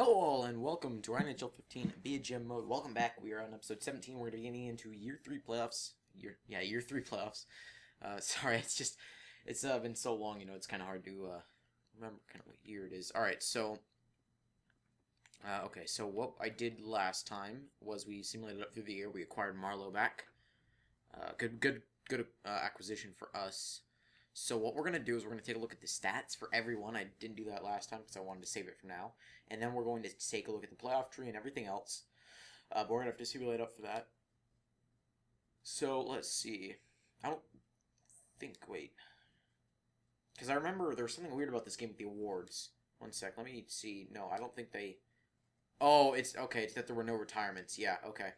Hello all, and welcome to our NHL 15 Be a Gem mode. Welcome back. We are on episode 17. We're going to be getting into year 3 playoffs. Year 3 playoffs. Sorry, it's been so long, it's kind of hard to remember kind of what year it is. Alright, so, okay, so what I did last time was we simulated up through the year. We acquired Marlowe back. Good acquisition for us. So what we're going to do is we're going to take a look at the stats for everyone. I didn't do that last time because I wanted to save it for now. And then we're going to take a look at the playoff tree and everything else. But we're going to have to simulate up for that. So let's see. I don't think, wait. Because I remember there was something weird about this game with the awards. One sec, let me see. No, I don't think they... Oh, it's okay. It's that there were no retirements. Yeah, okay.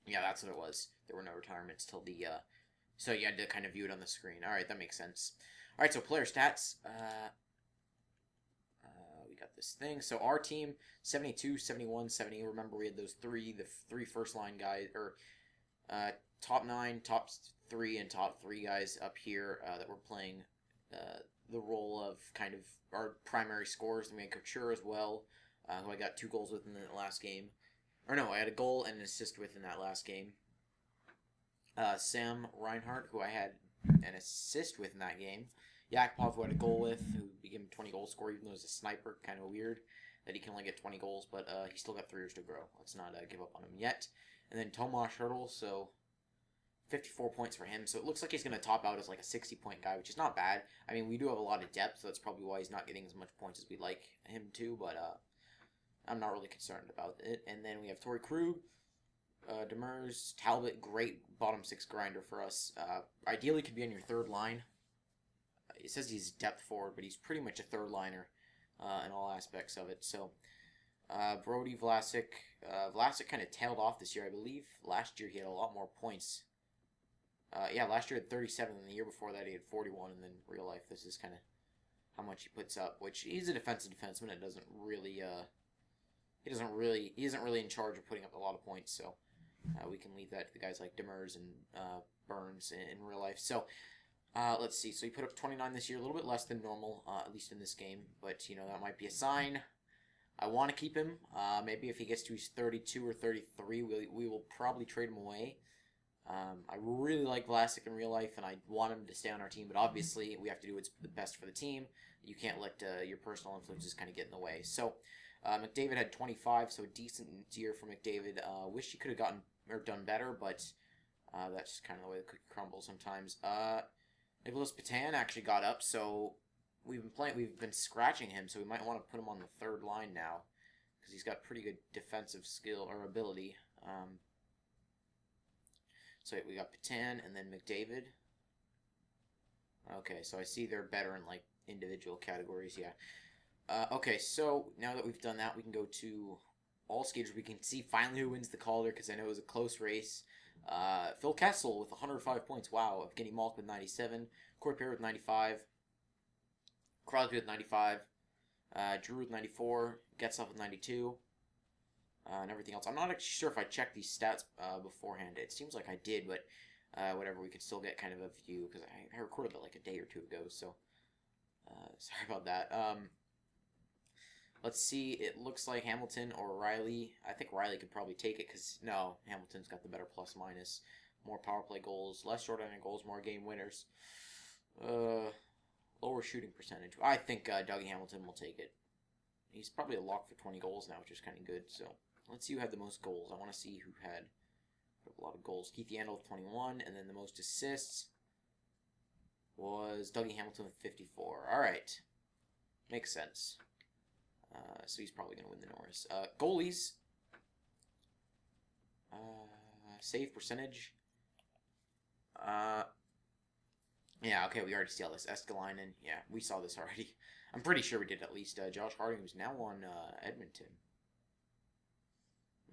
Yeah, that's what it was. There were no retirements till the... So you had to kind of view it on the screen. Alright, that makes sense. Alright, so player stats. We got this thing. So our team, 72, 71, 70. Remember we had those the three first line guys, or top 9, top 3, and top 3 guys up here that were playing the role of kind of our primary scorers. And we had Couture as well, who I got 2 goals with in the last game. Or no, I had a goal and an assist with in that last game. Sam Reinhart, who I had an assist with in that game. Yakupov, who I had a goal with, who became a 20-goal scorer, even though he's a sniper. Kind of weird that he can only get 20 goals, but he's still got 3 years to grow. Let's not give up on him yet. And then Tomas Hertl, so 54 points for him. So it looks like he's going to top out as like a 60-point guy, which is not bad. I mean, we do have a lot of depth, so that's probably why he's not getting as much points as we'd like him to, but I'm not really concerned about it. And then we have Torrey Krug. Demers, Talbot, great bottom 6 grinder for us. Ideally could be on your third line. It says he's depth forward, but he's pretty much a third liner in all aspects of it. So, Brody, Vlasic. Vlasic kind of tailed off this year, I believe. Last year he had a lot more points. Yeah, last year he had 37, and the year before that he had 41, and then real life this is kind of how much he puts up, which he's a defensive defenseman. It doesn't really, he isn't really in charge of putting up a lot of points, so we can leave that to the guys like Demers and Burns in real life. So, let's see. So he put up 29 this year, a little bit less than normal, at least in this game. But, that might be a sign. I want to keep him. Maybe if he gets to his 32 or 33, we will probably trade him away. I really like Vlasic in real life, and I want him to stay on our team. But obviously, we have to do what's the best for the team. You can't let your personal influences kind of get in the way. So, McDavid had 25, so a decent year for McDavid. Wish he could have gotten or done better, but that's just kind of the way the cookie crumbles sometimes. Nicholas Patan actually got up, so we've been scratching him, so we might want to put him on the third line now because he's got pretty good defensive skill or ability. So we got Patan and then McDavid. Okay, so I see they're better in like individual categories, yeah. Okay, so now that we've done that, we can go to all skaters. We can see finally who wins the Calder, because I know it was a close race. Phil Kessel with 105 points. Wow. Evgeny Malk with 97. Corey Perry with 95. Crosby with 95. Drew with 94. Getzlaff with 92. And everything else. I'm not actually sure if I checked these stats beforehand. It seems like I did, but whatever. We could still get kind of a view, because I recorded it like a day or two ago, so sorry about that. Let's see, it looks like Hamilton or Riley. I think Riley could probably take it because, no, Hamilton's got the better plus-minus. More power play goals, less short-handed goals, more game winners. Lower shooting percentage. I think Dougie Hamilton will take it. He's probably a lock for 20 goals now, which is kind of good. So let's see who had the most goals. I want to see who had a lot of goals. Keith Yandel with 21, and then the most assists was Dougie Hamilton with 54. All right. Makes sense. So he's probably going to win the Norris. Goalies. Save percentage. Yeah, okay, we already saw this. Eskalainen. Yeah, we saw this already. I'm pretty sure we did at least. Josh Harding, who's now on Edmonton.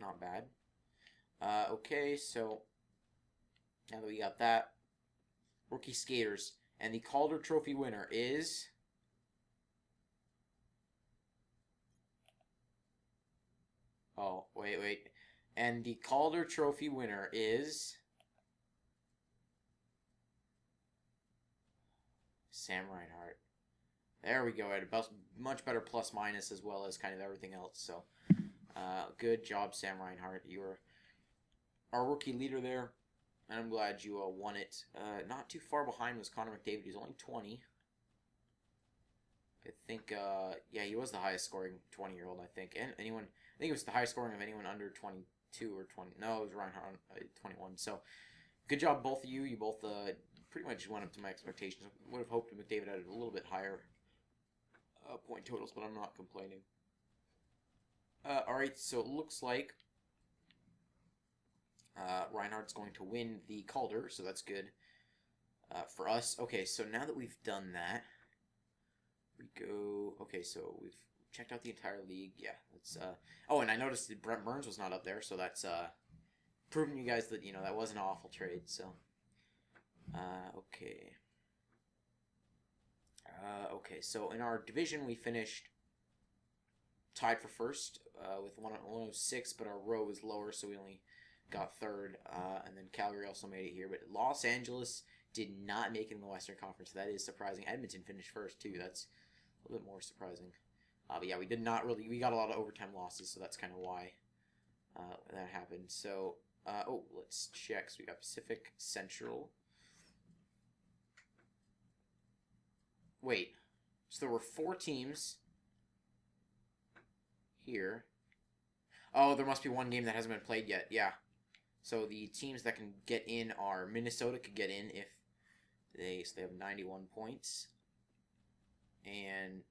Not bad. Okay, so now that we got that. Rookie skaters. And the Calder Trophy winner is... Oh, wait. And the Calder Trophy winner is... Sam Reinhart. There we go. At a much better plus minus as well as kind of everything else. So, good job, Sam Reinhart. You were our rookie leader there, and I'm glad you won it. Not too far behind was Connor McDavid. He's only 20. I think, yeah, he was the highest scoring 20-year-old, I think. And anyone, I think it was the highest scoring of anyone under 22 or 20. No, it was Reinhardt, 21. So, good job, both of you. You both pretty much went up to my expectations. I would have hoped McDavid had a little bit higher point totals, but I'm not complaining. Alright, so it looks like Reinhardt's going to win the Calder, so that's good for us. Okay, so now that we've done that, we go... Okay, so we've checked out the entire league. Yeah, that's... Oh, and I noticed that Brent Burns was not up there, so that's proving you guys that, you know, that was an awful trade, so... Okay. Okay, so in our division we finished tied for first with 106, but our row was lower, so we only got third. And then Calgary also made it here, but Los Angeles did not make it in the Western Conference. That is surprising. Edmonton finished first too. That's a little bit more surprising. But yeah, we did not really. We got a lot of overtime losses, so that's kind of why that happened. So, oh, let's check. So we got Pacific, Central. Wait, so there were 4 teams here. Oh, there must be one game that hasn't been played yet. Yeah. So the teams that can get in are Minnesota could get in if they have 91 points, and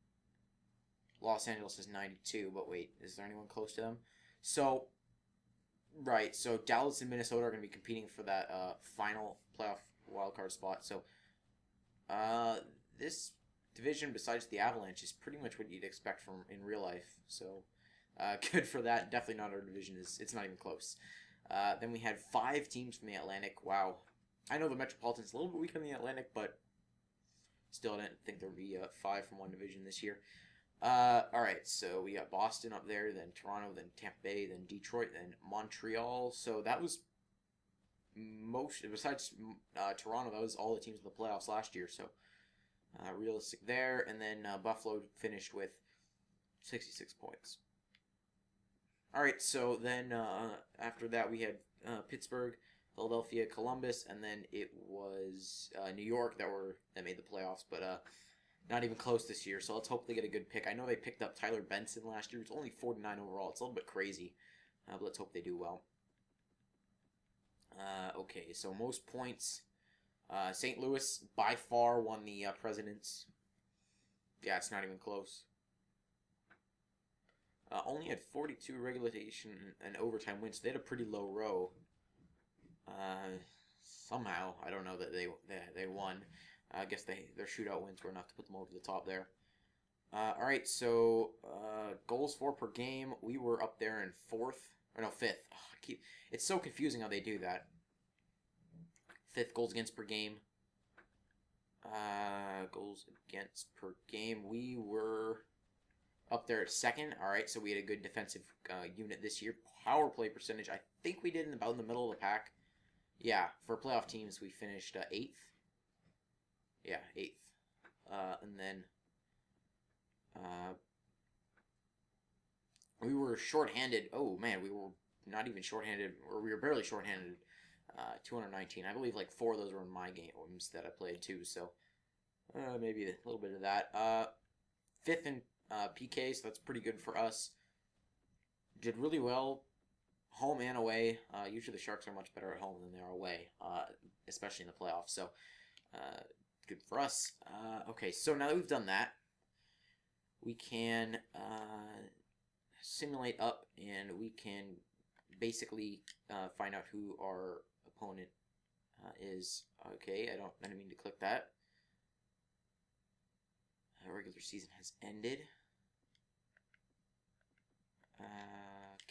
Los Angeles is 92. But wait, is there anyone close to them? So, right. So Dallas and Minnesota are going to be competing for that final playoff wildcard spot. So, this division, besides the Avalanche, is pretty much what you'd expect from in real life. So, good for that. Definitely not our division. It's not even close. Then we had 5 teams from the Atlantic. Wow. I know the Metropolitan's a little bit weaker than the Atlantic, but still, I didn't think there would be 5 from one division this year. Alright, so we got Boston up there, then Toronto, then Tampa Bay, then Detroit, then Montreal. So that was besides Toronto, that was all the teams in the playoffs last year. So, realistic there. And then Buffalo finished with 66 points. Alright, so then after that we had Pittsburgh, Philadelphia, Columbus, and then it was New York that made the playoffs, but not even close this year. So let's hope they get a good pick. I know they picked up Tyler Benson last year. It's only 49 overall. It's a little bit crazy, but let's hope they do well. Okay, so most points. St. Louis by far won the Presidents. Yeah, it's not even close. Only had 42 regulation and overtime wins. They had a pretty low row. Somehow, I don't know that they won. I guess their shootout wins were enough to put them over the top there. All right, so goals for per game. We were up there in 5th. It's so confusing how they do that. 5th goals against per game. Goals against per game. We were up there at 2nd. All right, so we had a good defensive unit this year. Power play percentage, I think we did about in the middle of the pack. Yeah, for playoff teams, we finished 8th. Yeah, 8th. And then we were shorthanded. Oh, man, we were not even shorthanded, or we were barely shorthanded. 219. I believe like 4 of those were in my games that I played too, so maybe a little bit of that. 5th in PK, so that's pretty good for us. Did really well, home and away. Usually the Sharks are much better at home than they are away, especially in the playoffs, so good for us. Okay, so now that we've done that, we can simulate up, and we can basically find out who our opponent is. Okay, I didn't mean to click that. Regular season has ended.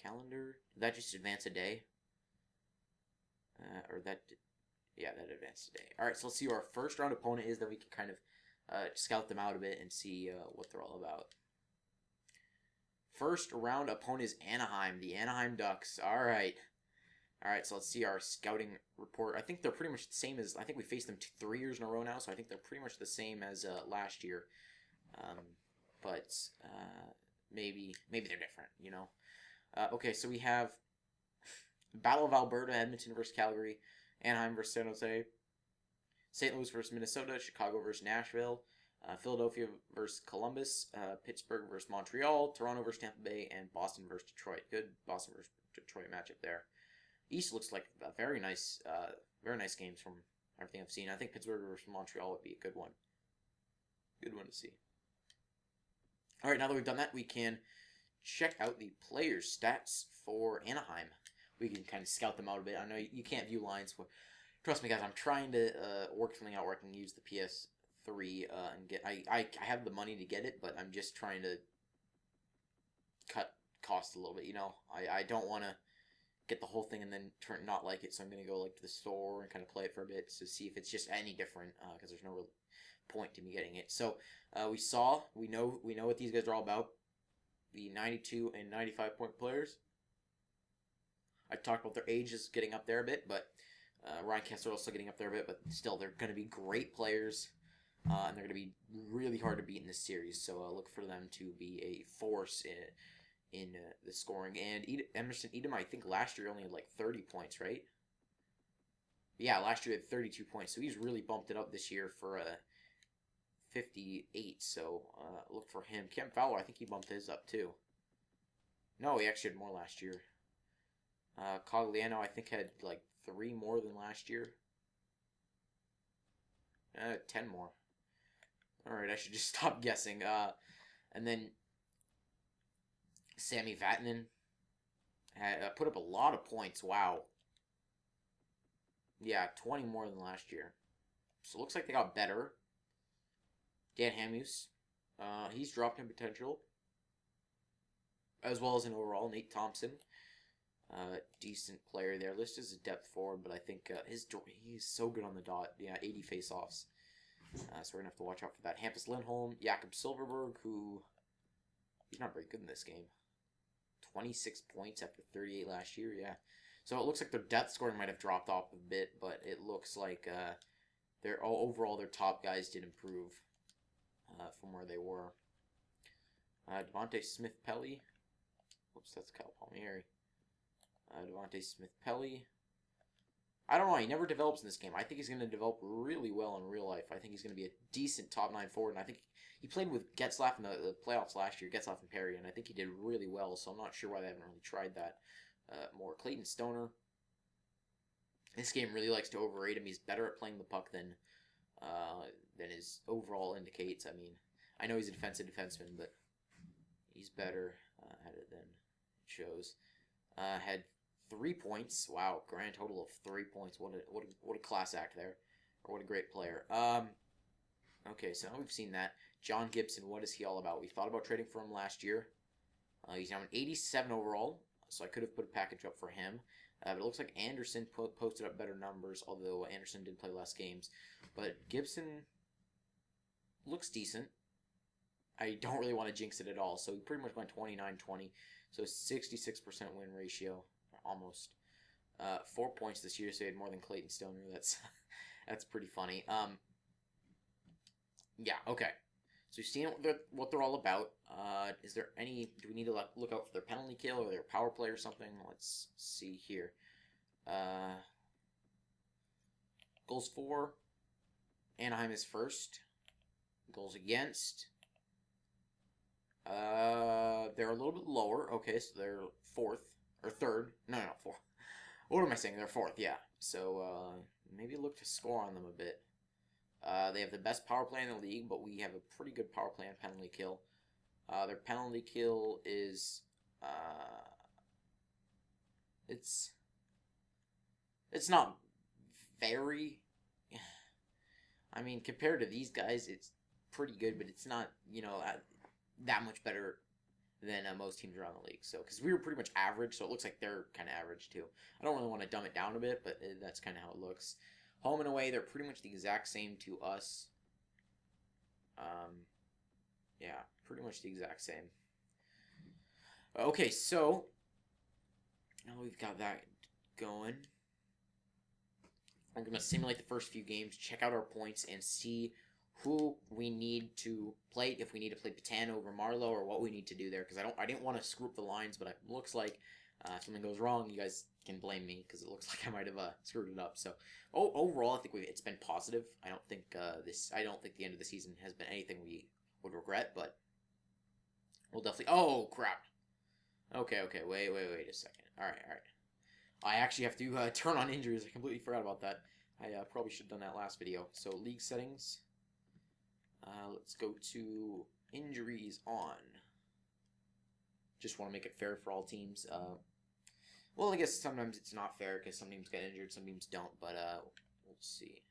Calendar. Did that just advance a day? Yeah, that advanced a day. Alright, so let's see who our first round opponent is. Then we can kind of scout them out a bit and see what they're all about. First round opponent is Anaheim, the Anaheim Ducks. Alright. Alright, so let's see our scouting report. I think they're pretty much the same as, I think we faced them 3 years in a row now, so I think they're pretty much the same as last year. But maybe they're different, you know. Okay, so we have Battle of Alberta, Edmonton versus Calgary, Anaheim versus San Jose, St. Louis versus Minnesota, Chicago versus Nashville, Philadelphia versus Columbus, Pittsburgh versus Montreal, Toronto versus Tampa Bay, and Boston versus Detroit. Good Boston versus Detroit matchup there. East looks like a very nice games from everything I've seen. I think Pittsburgh versus Montreal would be a good one. Good one to see. All right, now that we've done that, we can check out the players' stats for Anaheim. We can kind of scout them out a bit. I know you can't view lines. Trust me, guys, I'm trying to work something out where I can use the PS3 and get. I have the money to get it, but I'm just trying to cut costs a little bit. You know, I don't want to get the whole thing and then not like it, so I'm gonna go like to the store and kind of play it for a bit to see if it's just any different, because there's no real point to me getting it. So we know what these guys are all about. The 92 and 95 point players. I talked about their ages getting up there a bit, but Ryan Kessler also getting up there a bit, but still they're going to be great players, and they're going to be really hard to beat in this series. So look for them to be a force in the scoring. And Emerson Edom, I think last year only had like 30 points, right? Yeah, last year he had 32 points, so he's really bumped it up this year for 58. So look for him. Cam Fowler, I think he bumped his up too. No, he actually had more last year. Cogliano, I think, had like 3 more than last year. 10 more. Alright, I should just stop guessing. And then Sammy Vatanen had put up a lot of points. Wow. Yeah, 20 more than last year. So it looks like they got better. Dan Hamhuis, he's dropped in potential, as well as in overall. Nate Thompson, decent player there. Listed as a depth forward, but I think he's so good on the dot. Yeah, 80 face-offs. So we're going to have to watch out for that. Hampus Lindholm, Jakob Silverberg, who he's not very good in this game. 26 points after 38 last year, yeah. So it looks like their depth scoring might have dropped off a bit, but it looks like overall their top guys did improve from where they were. Devontae Smith-Pelly. Whoops, that's Kyle Palmieri. Devontae Smith-Pelly. I don't know. He never develops in this game. I think he's going to develop really well in real life. I think he's going to be a decent top 9 forward. And I think he played with Getzlaf in the playoffs last year, Getzlaf and Perry, and I think he did really well. So I'm not sure why they haven't really tried that more. Clayton Stoner. This game really likes to overrate him. He's better at playing the puck than his overall indicates. I mean, I know he's a defensive defenseman, but he's better at it than it shows. Had 3 points. Wow, grand total of 3 points. What a class act there, or what a great player. Okay, so now we've seen that. John Gibson, what is he all about? We thought about trading for him last year. He's now an 87 overall, so I could have put a package up for him. But it looks like Anderson posted up better numbers, although Anderson did play less games. But Gibson looks decent. I don't really want to jinx it at all, so he pretty much went 29-20. So 66% win ratio, almost. 4 points this year, so he had more than Clayton Stoner. That's pretty funny. Yeah, okay. So we've seen what they're all about. Is there any? Do we need to look out for their penalty kill or their power play or something? Let's see here. Goals for Anaheim is first. Goals against. They're a little bit lower. Okay, so they're fourth or third. No, fourth. What am I saying? They're fourth. Yeah. So maybe look to score on them a bit. They have the best power play in the league, but we have a pretty good power play and penalty kill. Their penalty kill is it's not very. I mean, compared to these guys, it's pretty good, but it's not that much better than most teams around the league. So, because we were pretty much average, so it looks like they're kind of average too. I don't really want to dumb it down a bit, but that's kind of how it looks. Home and away, they're pretty much the exact same to us. Yeah, pretty much the exact same. Okay, so now we've got that going. I'm going to simulate the first few games, check out our points, and see who we need to play, if we need to play Patan over Marlowe, or what we need to do there, because I didn't want to screw up the lines, but it looks like if something goes wrong, you guys can blame me, because it looks like I might have screwed it up. So overall, I think it's been positive. I don't think the end of the season has been anything we would regret, but we'll definitely. Oh crap! Okay, wait a second. All right. I actually have to turn on injuries. I completely forgot about that. I probably should have done that last video. So league settings. Let's go to injuries on. Just want to make it fair for all teams. Well, I guess sometimes it's not fair because some teams get injured, some teams don't. But we'll see.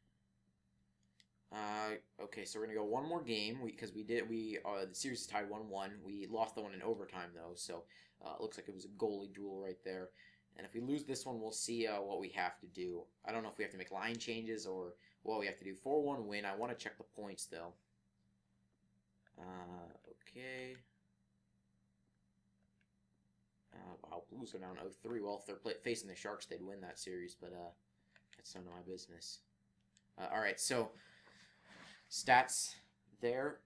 Okay, so we're gonna go one more game because the series is tied 1-1. We lost the one in overtime though, so it looks like it was a goalie duel right there. And if we lose this one, we'll see what we have to do. I don't know if we have to make line changes or what we have to do. 4-1 win. I want to check the points though. Okay. Wow, Blues are down 0-3. Well, if they're facing the Sharks, they'd win that series, but that's none of my business. All right, so stats there.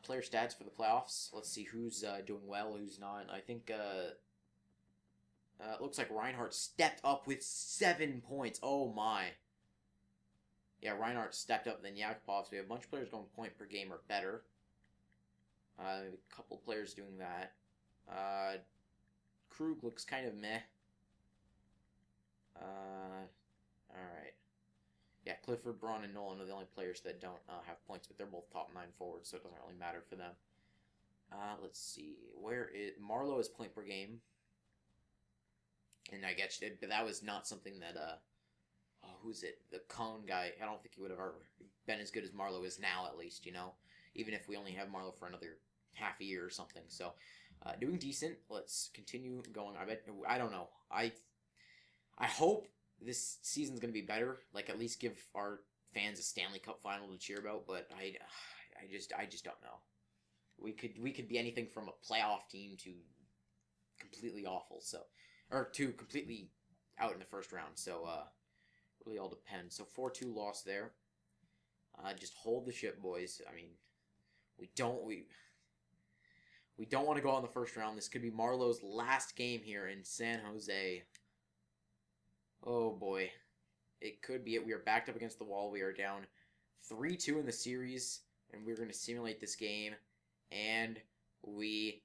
Player stats for the playoffs. Let's see who's doing well, who's not. I think it looks like Reinhardt stepped up with 7 points. Oh my. Yeah, Reinhardt stepped up than Yakupov. So we have a bunch of players going point per game or better. A couple players doing that. Krug looks kind of meh. Alright. Yeah, Clifford, Braun, and Nolan are the only players that don't have points, but they're both top 9 forwards, so it doesn't really matter for them. Let's see. Marlowe is point per game. And I guess that was not something that, who's it? The Cone guy. I don't think he would have ever been as good as Marlowe is now, at least, you know? Even if we only have Marlowe for another half a year or something. So, doing decent. Let's continue going. I don't know. I hope this season's going to be better. Like, at least give our fans a Stanley Cup final to cheer about, but I just don't know. We could be anything from a playoff team to completely awful, so, or to completely out in the first round, so really all depends. So 4-2 loss there. Just hold the ship, boys. I mean, we don't want to go out in the first round. This could be Marlowe's last game here in San Jose. Oh boy. It could be it. We are backed up against the wall. We are down 3-2 in the series, and we're going to simulate this game, and we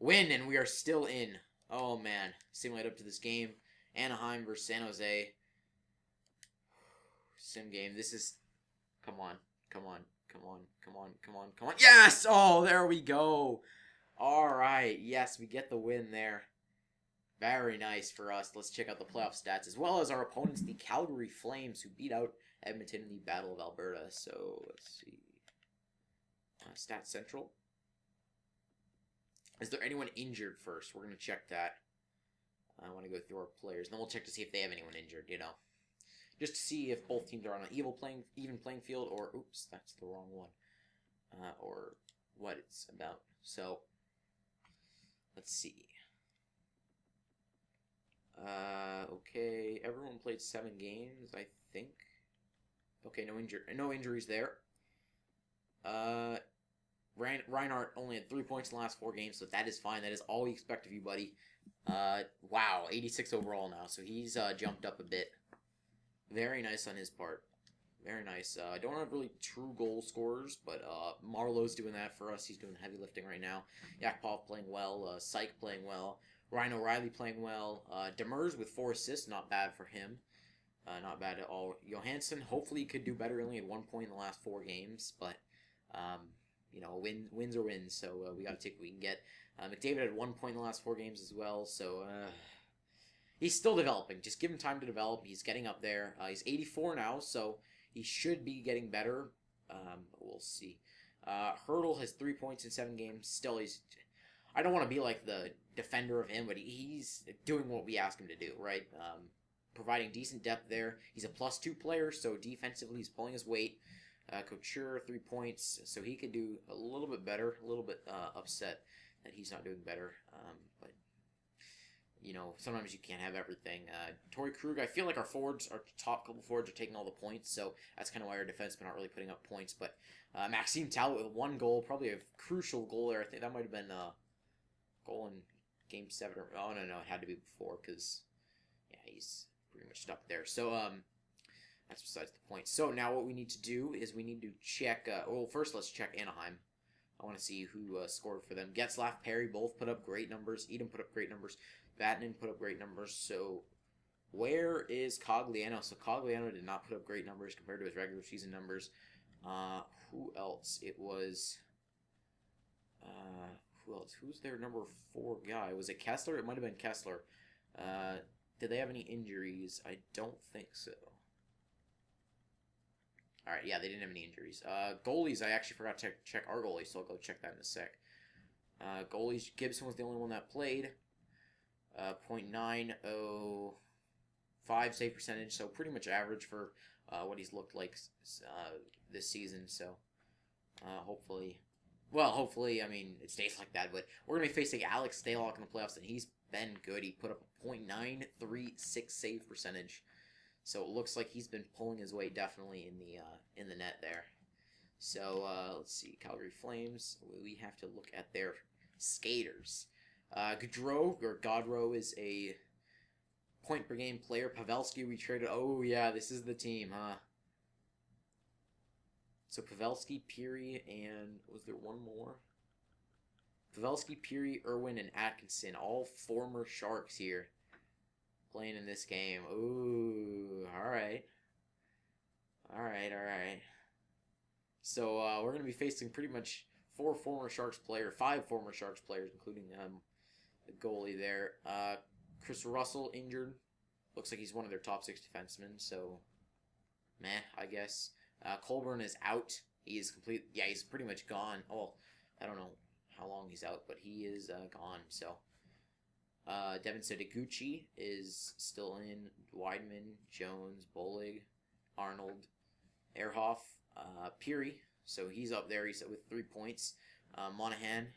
win, and we are still in. Oh man. Simulate up to this game. Anaheim versus San Jose. Sim game. This is... Come on. Yes! Oh, there we go. All right. Yes, we get the win there. Very nice for us. Let's check out the playoff stats, as well as our opponents, the Calgary Flames, who beat out Edmonton in the Battle of Alberta. So, let's see. Stats Central. Is there anyone injured first? We're going to check that. I want to go through our players. Then we'll check to see if they have anyone injured, you know. Just to see if both teams are on an even playing field, or, oops, that's the wrong one. Or what it's about. So, let's see. Okay, everyone played 7 games, I think. Okay, no injuries there. Reinhardt only had 3 points in the last 4 games, so that is fine. That is all we expect of you, buddy. Wow, 86 overall now, so he's jumped up a bit. Very nice on his part. Very nice. I don't have really true goal scorers, but Marlowe's doing that for us. He's doing heavy lifting right now. Yakupov playing well. Syke playing well. Ryan O'Reilly playing well. Demers with 4 assists. Not bad for him. Not bad at all. Johansson hopefully could do better. He only had 1 point in the last 4 games, but you know, wins are wins, so we got to take what we can get. McDavid had 1 point in the last 4 games as well, so he's still developing. Just give him time to develop. He's getting up there. He's 84 now, so he should be getting better. We'll see. Hurdle has 3 points in 7 games. Still, I don't want to be like the defender of him, but he's doing what we ask him to do, right? Providing decent depth there. He's a +2 player, so defensively he's pulling his weight. Couture, 3 points, so he could do a little bit better. A little bit upset that he's not doing better. But sometimes you can't have everything. Torrey Krug, I feel like our top couple forwards are taking all the points, so that's kind of why our defensemen aren't really putting up points. But Maxime Talbot with 1 goal, probably a crucial goal there. I think that might have been a goal in Game 7. Oh, no, it had to be before because, yeah, he's pretty much stuck there. So, that's besides the point. So now what we need to do is we need to check, first let's check Anaheim. I want to see who scored for them. Getzlaf, Perry both put up great numbers. Edom put up great numbers. Vatanen put up great numbers. So where is Cogliano? So Cogliano did not put up great numbers compared to his regular season numbers. Who else? It was... who else? Who's their number 4 guy? Was it Kessler? It might have been Kessler. Did they have any injuries? I don't think so. Alright, yeah, they didn't have any injuries. Goalies, I actually forgot to check our goalies, so I'll go check that in a sec. Goalies, Gibson was the only one that played. .905 save percentage, so pretty much average for what he's looked like this season, so hopefully, I mean, it stays like that, but we're going to be facing Alex Stalock in the playoffs, and he's been good. He put up a .936 save percentage. So it looks like he's been pulling his weight definitely in the net there. So let's see, Calgary Flames. We have to look at their skaters. Godrow is a point per game player. Pavelski we traded. Oh yeah, this is the team, huh? So Pavelski, Peary, and was there one more? Pavelski, Peary, Irwin, and Atkinson, all former Sharks here. Playing in this game. Ooh, alright. So, we're going to be facing pretty much 5 former Sharks players, including the goalie there. Chris Russell injured. Looks like he's one of their top 6 defensemen, so meh, I guess. Colburn is out. He is he's pretty much gone. Oh, I don't know how long he's out, but he is gone, so... Devin Setoguchi is still in. Weidman, Jones, Bolig, Arnold, Ehrhoff, Peary. So he's up there. He's with 3 points. Monahan,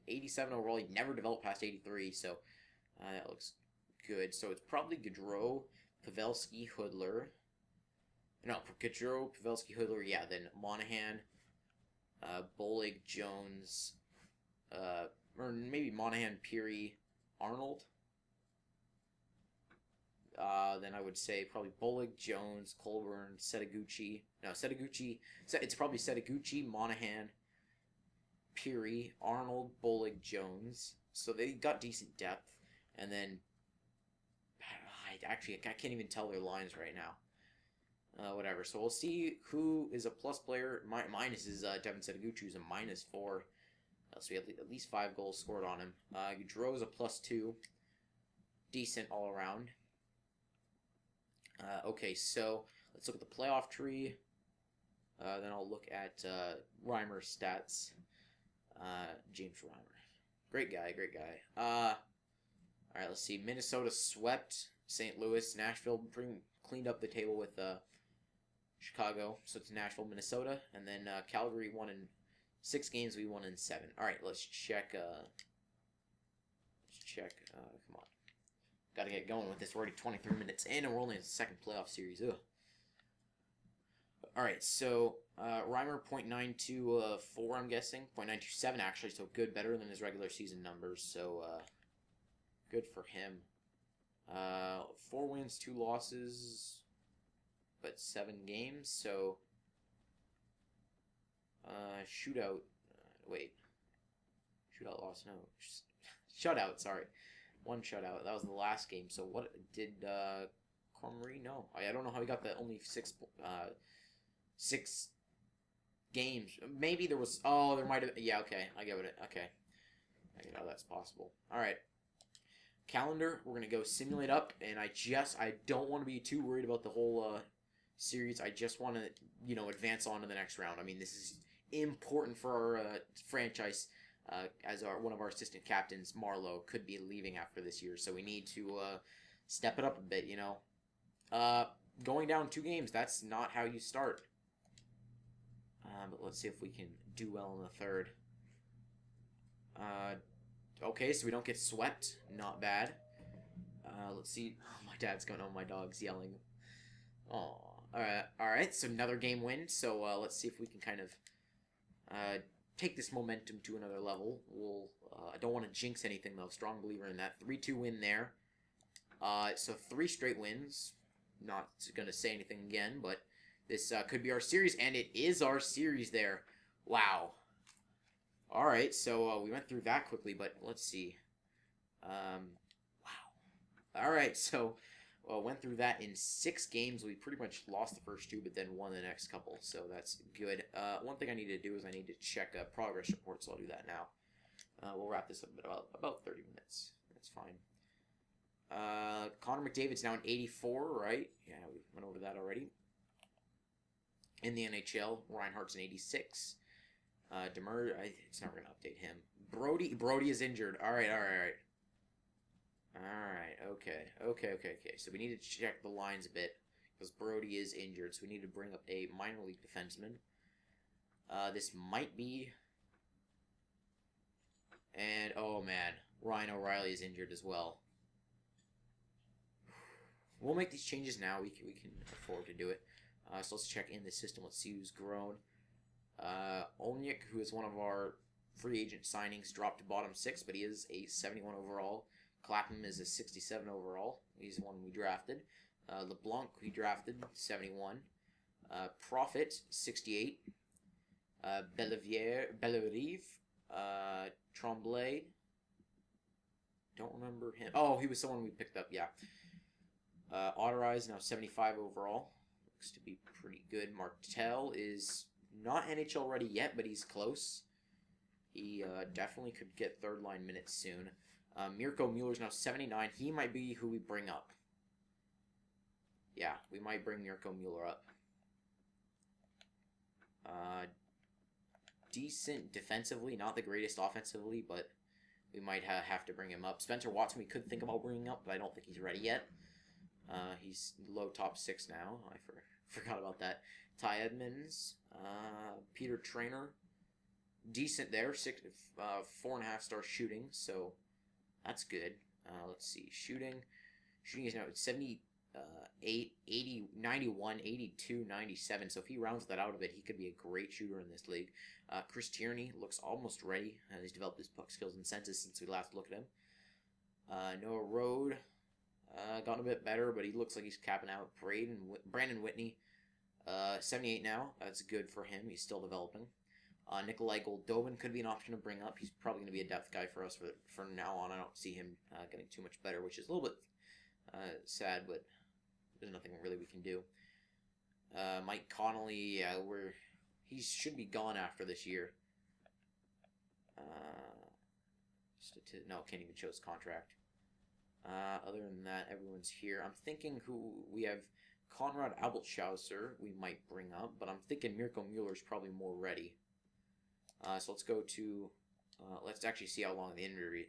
87 overall. He never developed past 83. So that looks good. So it's probably Gaudreau, Pavelski, Hoodler. No, Gaudreau, Pavelski, Hoodler. Yeah, then Monahan, Bolig, Jones, or maybe Monahan, Peary, Arnold. Then I would say probably Bolig, Jones, Colburn, Setoguchi. No, Setoguchi. It's probably Setoguchi, Monahan, Peary, Arnold, Bolig, Jones. So they got decent depth. And then, I can't even tell their lines right now. Whatever. So we'll see who is a plus player. Minus is Devin Setoguchi, who's a -4. So we have at least 5 goals scored on him. Gaudreau is a +2. Decent all around. Okay, so let's look at the playoff tree. Then I'll look at Reimer's stats. James Reimer. Great guy. Alright, let's see. Minnesota swept St. Louis. Nashville cleaned up the table with Chicago. So it's Nashville, Minnesota. And then Calgary won in 6 games. We won in 7. Alright, let's check. Come on. Gotta get going with this. We're already 23 minutes in, and we're only in the second playoff series. Ugh. Alright, so Reimer, .924, I'm guessing. .927, actually, so good. Better than his regular season numbers, so good for him. 4 wins, 2 losses, but 7 games, so shootout. Shootout loss, no. Shutout, sorry. 1 shutout. That was the last game. So what did Cormery? No, I don't know how he got the only 6 games. Maybe there was. Oh, there might have. Yeah, okay, I get it. Okay, I get how that's possible. All right, calendar. We're gonna go simulate up, and I don't want to be too worried about the whole series. I just want to advance on to the next round. I mean, this is important for our franchise. As one of our assistant captains, Marlowe, could be leaving after this year, so we need to step it up a bit, Going down 2 games, that's not how you start. But let's see if we can do well in the third. Okay, so we don't get swept. Not bad. Let's see. Oh, my dad's going. Oh, my dog's yelling. Oh, all right. So another game win. So let's see if we can kind of take this momentum to another level. I don't want to jinx anything though. Strong believer in that. 3-2 win there. So 3 straight wins. Not gonna say anything again, but this could be our series, and it is our series there. Wow. All right, so we went through that quickly, but let's see. Wow. All right, so went through that in 6 games. We pretty much lost the first 2, but then won the next couple, so that's good. One thing I need to do is I need to check a progress report, so I'll do that now. We'll wrap this up in about 30 minutes. That's fine. Connor McDavid's now in 84, right? Yeah, we went over that already. In the NHL, Reinhardt's in 86. Demers, it's never going to update him. Brody is injured. All right. Okay. So we need to check the lines a bit because Brody is injured. So we need to bring up a minor league defenseman. This might be, and oh man, Ryan O'Reilly is injured as well. We'll make these changes now. We can afford to do it. So let's check in the system. Let's see who's grown. Olnick, who is one of our free agent signings, dropped to bottom 6, but he is a 71 overall. Clapham is a 67 overall. He's the one we drafted. LeBlanc, we drafted, 71. Profit, 68. Bellerive, Tremblay. Don't remember him. Oh, he was someone we picked up, yeah. Otterize, now 75 overall. Looks to be pretty good. Martel is not NHL ready yet, but he's close. He definitely could get third line minutes soon. Mirko Mueller's now 79. He might be who we bring up. Yeah, we might bring Mirko Mueller up. Decent defensively, not the greatest offensively, but we might have to bring him up. Spencer Watson we could think about bringing up, but I don't think he's ready yet. He's low top 6 now. I forgot about that. Ty Edmonds, Peter Trainer, decent there. 4.5 star shooting, so that's good. Let's see, shooting is now at 78, 80, 91, 82, 97. So if he rounds that out a bit, he could be a great shooter in this league. Chris Tierney looks almost ready. He's developed his puck skills and senses since we last looked at him. Noah Rode. Gotten a bit better, but he looks like he's capping out. Brandon Whitney, 78 now. That's good for him. He's still developing. Nikolai Goldobin could be an option to bring up. He's probably going to be a depth guy for us for now on. I don't see him getting too much better, which is a little bit sad, but there's nothing really we can do. Mike Connolly, he should be gone after this year. No, can't even show his contract. Other than that, everyone's here. I'm thinking who we have. Konrad Abelschauser we might bring up, but I'm thinking Mirko Mueller's probably more ready. So let's go to, let's actually see how long the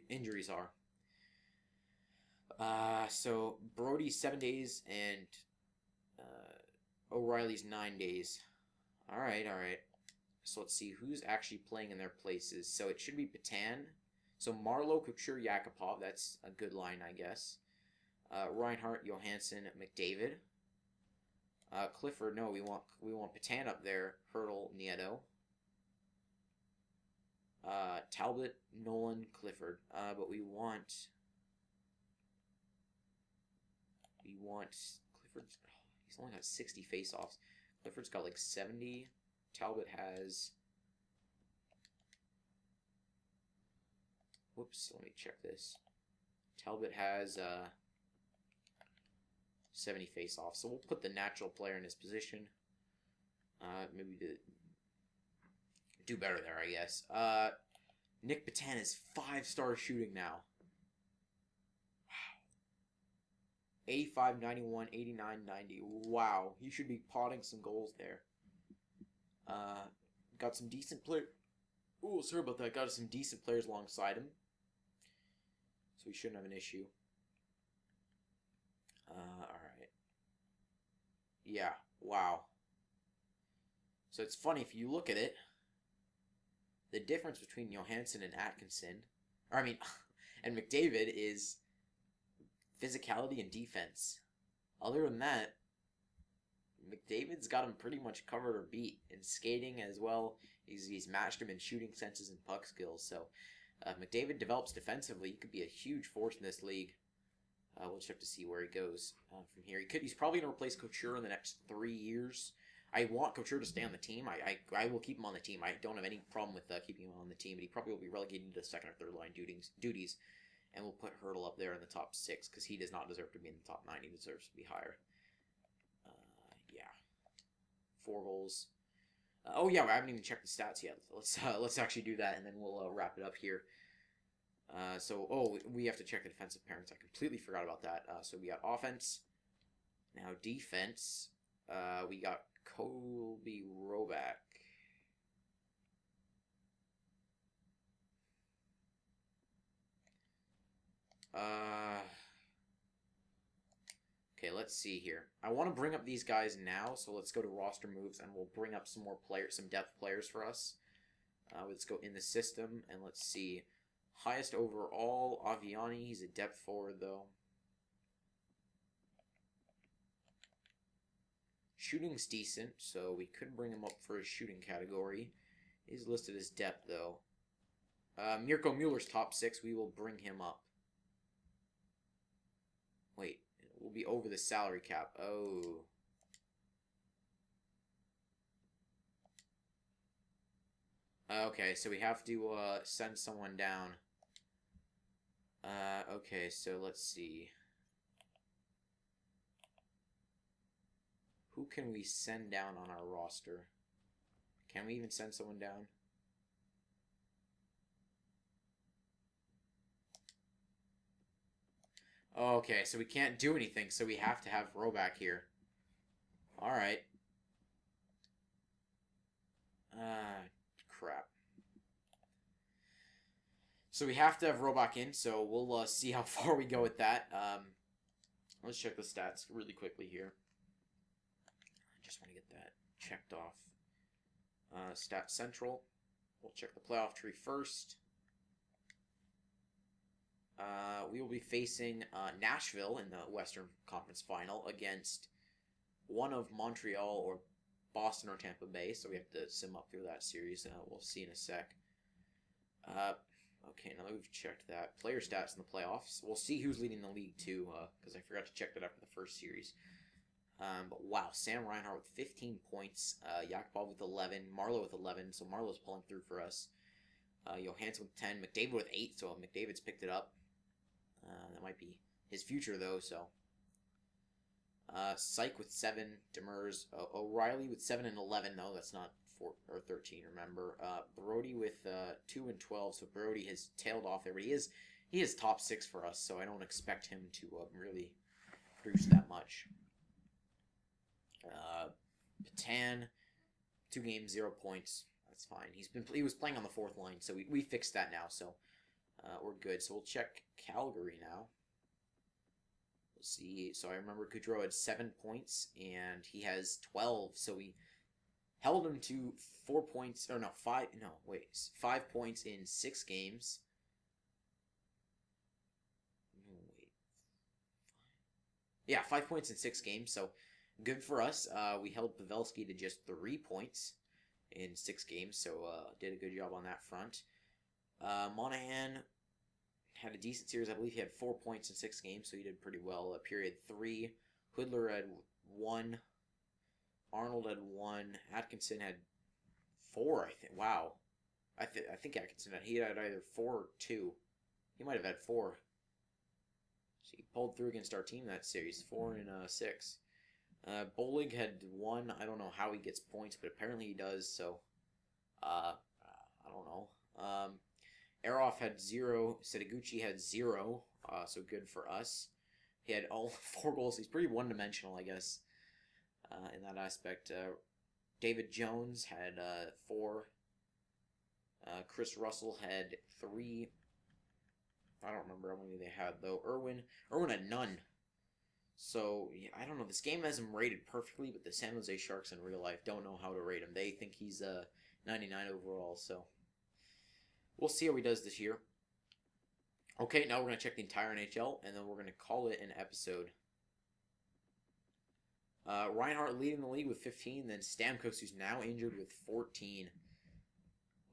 injuries are. So Brody's 7 days and O'Reilly's 9 days. All right. So let's see who's actually playing in their places. So it should be Patan. So Marlowe, Couture, Yakupov. That's a good line, I guess. Reinhardt, Johansson, McDavid. Clifford. No, we want Patan up there. Hurdle, Nieto. Talbot, Nolan, Clifford. But we want Clifford's. He's only got 60 face-offs. Clifford's got like 70. Talbot has. Whoops, let me check this. Talbot has 70 face-offs, so we'll put the natural player in his position. Maybe to do better there, I guess. Nick Patan is 5-star shooting now. Wow. 85, 91, 89, 90. Wow, he should be potting some goals there. Got some decent players. Oh, sorry about that. Got some decent players alongside him. So we shouldn't have an issue. Alright. Yeah, wow. So it's funny, if you look at it, the difference between Johansson and Atkinson, Or, I mean, and McDavid is physicality and defense. Other than that, McDavid's got him pretty much covered or beat in skating as well. He's matched him in shooting senses and puck skills. So McDavid develops defensively. He could be a huge force in this league. We'll just have to see where he goes from here. He's probably going to replace Couture in the next 3 years. I want Couture to stay on the team. I will keep him on the team. I don't have any problem with keeping him on the team, but he probably will be relegated to second or third line duties. And we'll put Hurdle up there in the top 6 because he does not deserve to be in the top 9. He deserves to be higher. Yeah. 4 goals. Oh yeah, I haven't even checked the stats yet. Let's actually do that, and then we'll wrap it up here. We have to check the defensive pairings. I completely forgot about that. So we got offense. Now defense. We got Colby Roback. Okay, let's see here. I want to bring up these guys now, so let's go to roster moves, and we'll bring up some more players, some depth players for us. Let's go in the system, and let's see. Highest overall, Aviani. He's a depth forward, though. Shooting's decent, so we could bring him up for his shooting category. He's listed as depth, though. Mirko Mueller's top 6. We will bring him up. Wait, we'll be over the salary cap. Oh. Okay, so we have to send someone down. Okay, so let's see. Who can we send down on our roster? Can we even send someone down? Okay, so we can't do anything, so we have to have Roback here. Alright. Crap. So we have to have Roback in, so we'll see how far we go with that. Let's check the stats really quickly here. I just want to get that checked off. Stat Central. We'll check the playoff tree first. We will be facing Nashville in the Western Conference Final against one of Montreal or Boston or Tampa Bay, so we have to sim up through that series. We'll see in a sec. Okay, now that we've checked that. Player stats in the playoffs. We'll see who's leading the league, too, because I forgot to check that after the first series. But wow, Sam Reinhart with 15 points, Yakupov with 11, Marlowe with 11, so Marlowe's pulling through for us. Johansson with 10, McDavid with 8, so McDavid's picked it up. That might be his future, though, so. Syke with 7, Demers, O'Reilly with 7 and 11, no, that's not 4 or 13, remember. Brody with 2 and 12, so Brody has tailed off there, but he is top 6 for us, so I don't expect him to really produce that much. Patan, 2 games, 0 points. That's fine. He was playing on the 4th line, so we fixed that now, so we're good. So we'll check Calgary now. We'll see. So I remember Gaudreau had 7 points, and he has 12, so we held him to 4 points, or no, 5, no, wait, 5 points in 6 games. Wait. Yeah, 5 points in 6 games, so good for us. We held Pavelski to just 3 points in 6 games, so did a good job on that front. Monahan had a decent series. I believe he had 4 points in 6 games, so he did pretty well. Period 3. Hoodler had 1. Arnold had 1. Atkinson had 4, I think. Wow. I think Atkinson had either 4 or 2. He might have had 4. So he pulled through against our team that series. 4 and 6. Bolig had 1. I don't know how he gets points, but apparently he does, so I don't know. Aroff had 0. Setaguchi had 0, so good for us. He had all 4 goals. He's pretty one-dimensional, I guess, in that aspect. David Jones had 4. Chris Russell had 3. I don't remember how many they had, though. Irwin had none. So, yeah, I don't know. This game has him rated perfectly, but the San Jose Sharks in real life don't know how to rate him. They think he's 99 overall, so we'll see how he does this year. Okay, now we're going to check the entire NHL, and then we're going to call it an episode. Reinhart leading the league with 15, then Stamkos, who's now injured, with 14.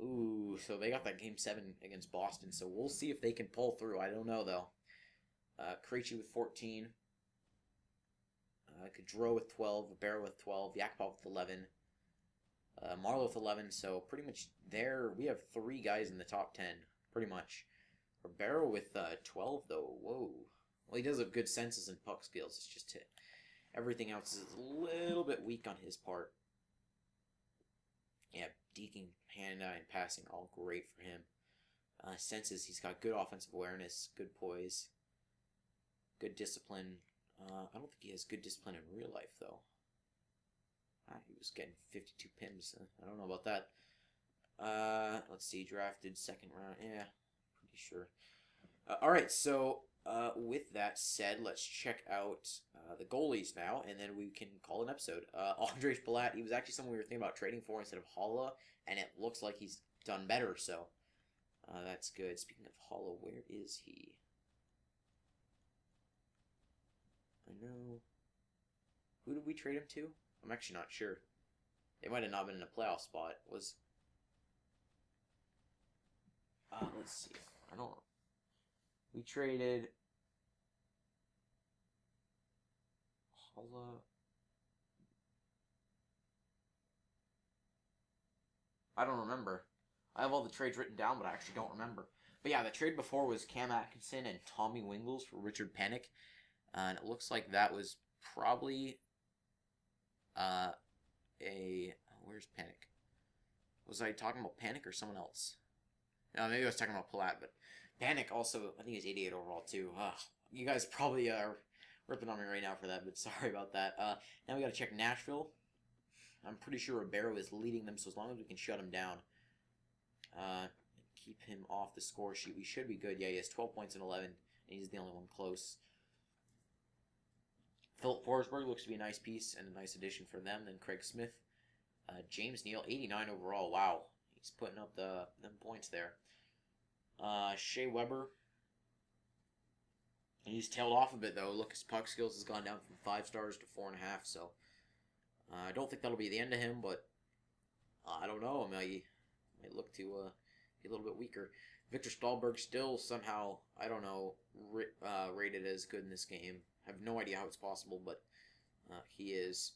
Ooh, so they got that Game 7 against Boston, so we'll see if they can pull through. I don't know, though. Krejci with 14. Gaudreau with 12. Barrow with 12. Yakupov with 11. Marlowe with 11, so pretty much there. We have 3 guys in the top 10, pretty much. Barrow with 12, though. Whoa. Well, he does have good senses and puck skills. It's just everything else is a little bit weak on his part. Yeah, deking, hand-eye, and passing, all great for him. Senses, he's got good offensive awareness, good poise, good discipline. I don't think he has good discipline in real life, though. He was getting 52 pims. I don't know about that. Let's see, drafted second round. Yeah, pretty sure. Alright, so with that said, let's check out the goalies now, and then we can call an episode. Andrej Palat, he was actually someone we were thinking about trading for instead of Holla, and it looks like he's done better, so that's good. Speaking of Holla, where is he? I know. Who did we trade him to? I'm actually not sure. It might have not been in a playoff spot. Was let's see. I don't know. We traded Holla. I don't remember. I have all the trades written down, but I actually don't remember. But yeah, the trade before was Cam Atkinson and Tommy Wingles for Richard Panik. And it looks like that was probably where's Panik? Was I talking about Panik or someone else? No, maybe I was talking about Palat, but Panik also, I think he's 88 overall too. You guys probably are ripping on me right now for that, but sorry about that. Now we got to check Nashville. I'm pretty sure Ribeiro is leading them, so as long as we can shut him down, keep him off the score sheet, we should be good. Yeah, he has 12 points in 11, and he's the only one close. Philip Forsberg looks to be a nice piece and a nice addition for them. Then Craig Smith. James Neal, 89 overall. Wow. He's putting up them points there. Shea Weber. He's tailed off a bit, though. Look, his puck skills has gone down from 5 stars to 4.5, so I don't think that'll be the end of him, but I don't know. I might look to be a little bit weaker. Victor Stahlberg still somehow, I don't know, rated as good in this game. I have no idea how it's possible, but he is.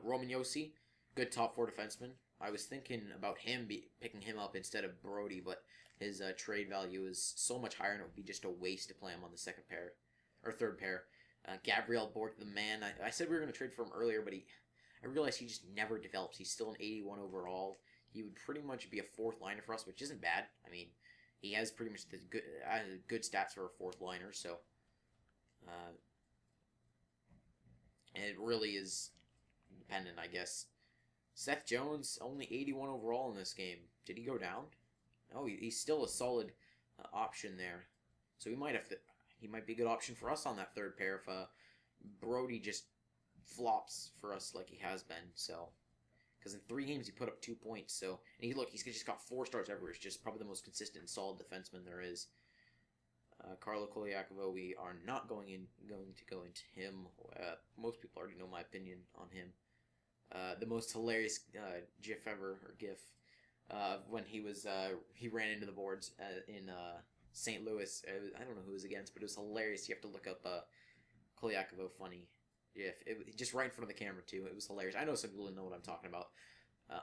Roman Josi, good top 4 defenseman. I was thinking about picking him up instead of Brody, but his trade value is so much higher, and it would be just a waste to play him on the second pair or third pair. Gabriel Bork, the man. I said we were going to trade for him earlier, but I realized he just never develops. He's still an 81 overall. He would pretty much be a 4th liner for us, which isn't bad. I mean, he has pretty much the good stats for a 4th liner, so and it really is dependent, I guess. Seth Jones, only 81 overall in this game. Did he go down? No, he's still a solid option there. So he might be a good option for us on that third pair if Brody just flops for us like he has been. So, because in 3 games he put up 2 points. So, and he's just got 4 stars everywhere. It's just probably the most consistent and solid defenseman there is. Carlo Koliakovo, we are not going to go into him. Most people already know my opinion on him. The most hilarious GIF ever, or GIF, when he ran into the boards in St. Louis. I don't know who it was against, but it was hilarious. You have to look up Koliakovo funny GIF. Just right in front of the camera too. It was hilarious. I know some people know what I'm talking about.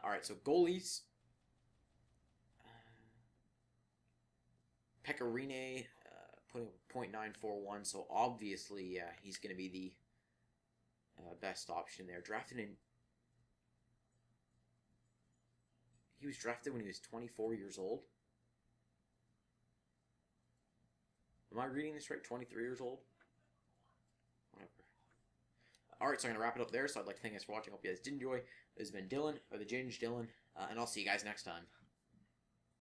All right, so goalies. Pecorine putting .941, so obviously, yeah, he's going to be the best option there. He was drafted when he was 24 years old. Am I reading this right? 23 years old? Whatever. Alright, so I'm going to wrap it up there. So I'd like to thank you guys for watching. Hope you guys did enjoy. This has been Dylan, or TheGingeDylan, and I'll see you guys next time.